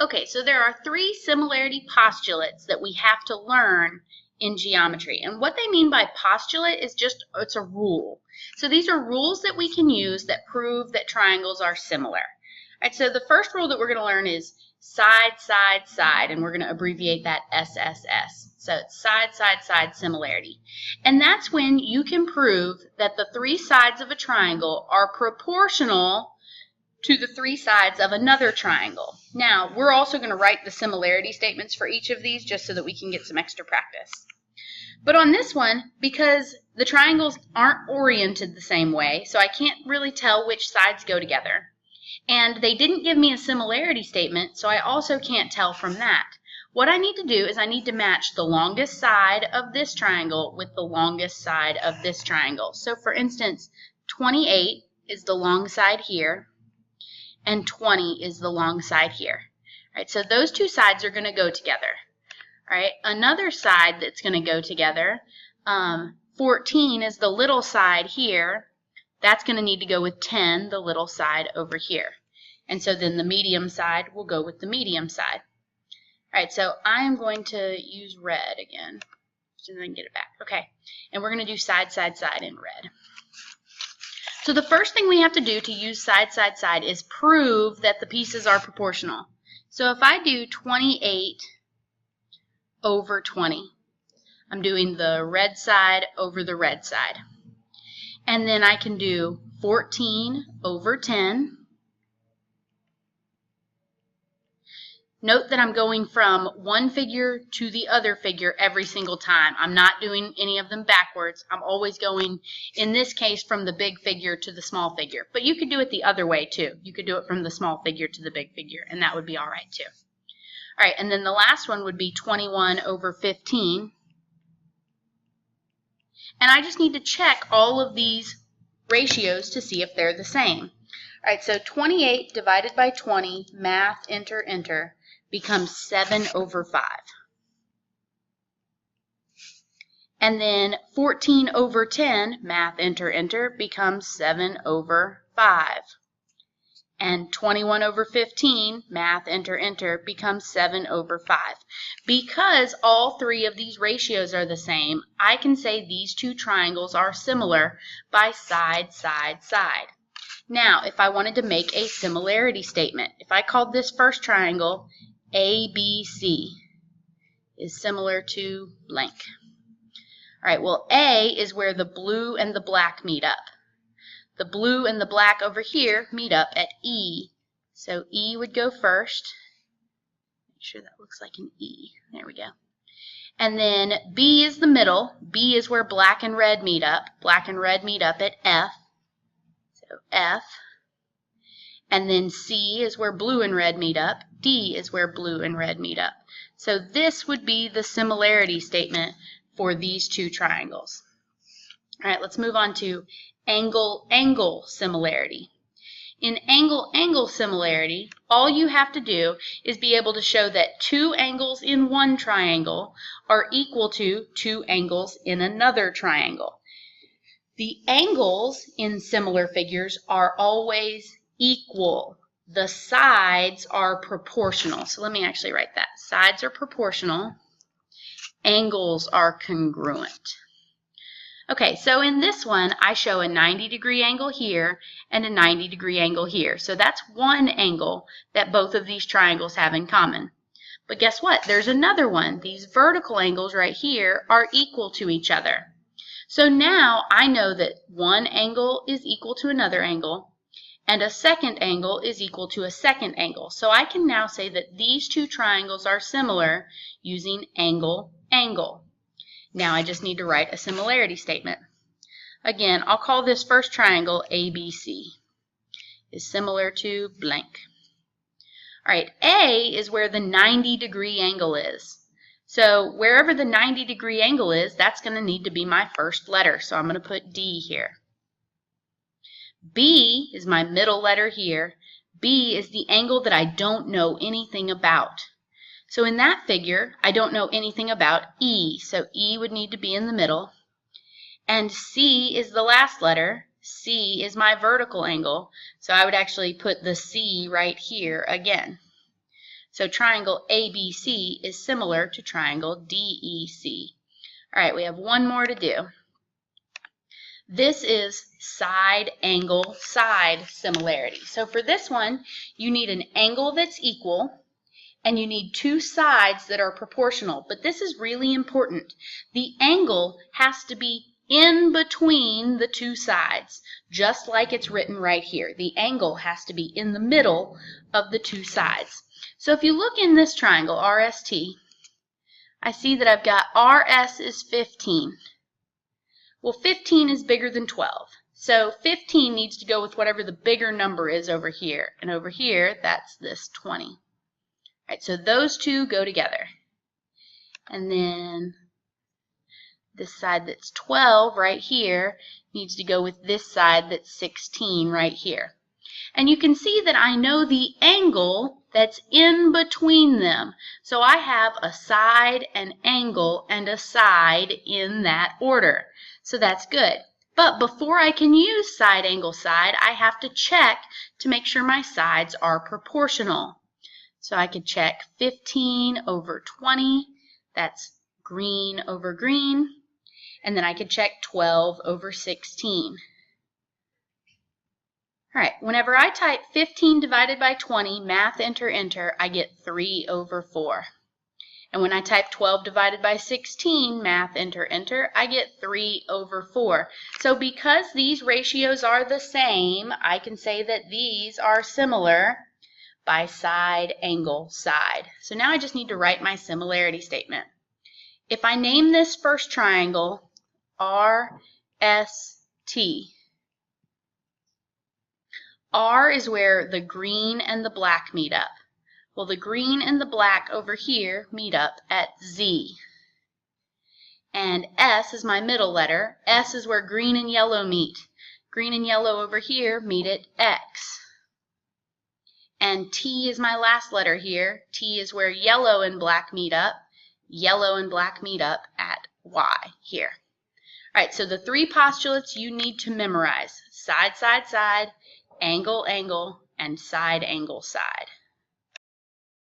Okay, so there are three similarity postulates that we have to learn in geometry. And what they mean by postulate is just, it's a rule. So these are rules that we can use that prove that triangles are similar. All right, so the first rule that we're going to learn is side, side, side, and we're going to abbreviate that SSS. So it's side, side, side similarity. And that's when you can prove that the three sides of a triangle are proportional to the three sides of another triangle. Now, we're also going to write the similarity statements for each of these just so that we can get some extra practice. But on this one, because the triangles aren't oriented the same way, so I can't really tell which sides go together. And they didn't give me a similarity statement, so I also can't tell from that. What I need to do is I need to match the longest side of this triangle with the longest side of this triangle. So for instance, 28 is the long side here, and 20 is the long side here. All right, so those two sides are going to go together. All right, another side that's going to go together, 14 is the little side here. That's going to need to go with 10, the little side over here. And so then the medium side will go with the medium side. All right, so I am going to use red again, so I can get it back. Okay, and we're going to do side, side, side in red. So the first thing we have to do to use side, side, side is prove that the pieces are proportional. So if I do 28 over 20, I'm doing the red side over the red side. And then I can do 14 over 10. Note that I'm going from one figure to the other figure every single time. I'm not doing any of them backwards. I'm always going, in this case, from the big figure to the small figure. But you could do it the other way, too. You could do it from the small figure to the big figure, and that would be all right, too. All right, and then the last one would be 21 over 15. And I just need to check all of these ratios to see if they're the same. All right, so 28 divided by 20, math, enter, enter, becomes 7 over 5. And then 14 over 10, math, enter, enter, becomes 7 over 5. And 21 over 15, math, enter, enter, becomes 7 over 5. Because all three of these ratios are the same, I can say these two triangles are similar by side, side, side. Now, if I wanted to make a similarity statement, if I called this first triangle ABC is similar to blank. All right, well, A is where the blue and the black meet up. The blue and the black over here meet up at E. So E would go first. Make sure that looks like an E. There we go. And then B is the middle. B is where black and red meet up. Black and red meet up at F. So F. And then C is where blue and red meet up. D is where blue and red meet up. So this would be the similarity statement for these two triangles. All right, let's move on to angle-angle similarity. In angle-angle similarity, all you have to do is be able to show that two angles in one triangle are equal to two angles in another triangle. The angles in similar figures are always equal. The sides are proportional. So let me actually write that. Sides are proportional. Angles are congruent. Okay, so in this one, I show a 90-degree angle here and a 90-degree angle here. So that's one angle that both of these triangles have in common. But guess what? There's another one. These vertical angles right here are equal to each other. So now I know that one angle is equal to another angle, and a second angle is equal to a second angle. So I can now say that these two triangles are similar using angle-angle. Now I just need to write a similarity statement. Again, I'll call this first triangle ABC. Is similar to blank. All right, A is where the 90-degree angle is. So wherever the 90-degree angle is, that's going to need to be my first letter. So I'm going to put D here. B is my middle letter here. B is the angle that I don't know anything about. So in that figure, I don't know anything about E, so E would need to be in the middle. And C is the last letter. C is my vertical angle, so I would actually put the C right here again. So triangle ABC is similar to triangle DEC. All right, we have one more to do. This is side angle side similarity. So for this one, you need an angle that's equal, and you need two sides that are proportional. But this is really important. The angle has to be in between the two sides, just like it's written right here. The angle has to be in the middle of the two sides. So if you look in this triangle, RST, I see that I've got RS is 15. Well, 15 is bigger than 12. So 15 needs to go with whatever the bigger number is over here. And over here, that's this 20. All right, so those two go together. And then this side that's 12 right here needs to go with this side that's 16 right here. And you can see that I know the angle that's in between them. So I have a side, an angle, and a side in that order. So that's good. But before I can use side, angle, side, I have to check to make sure my sides are proportional. So I could check 15 over 20. That's green over green. And then I could check 12 over 16. All right, whenever I type 15 divided by 20, math enter, enter, I get 3 over 4. And when I type 12 divided by 16, math enter, enter, I get 3 over 4. So because these ratios are the same, I can say that these are similar by side, angle, side. So now I just need to write my similarity statement. If I name this first triangle RST, R is where the green and the black meet up. Well, the green and the black over here meet up at Z. And S is my middle letter. S is where green and yellow meet. Green and yellow over here meet at X. And T is my last letter here. T is where yellow and black meet up. Yellow and black meet up at Y here. All right, so the three postulates you need to memorize: side, side, side, angle, angle, and side, angle, side.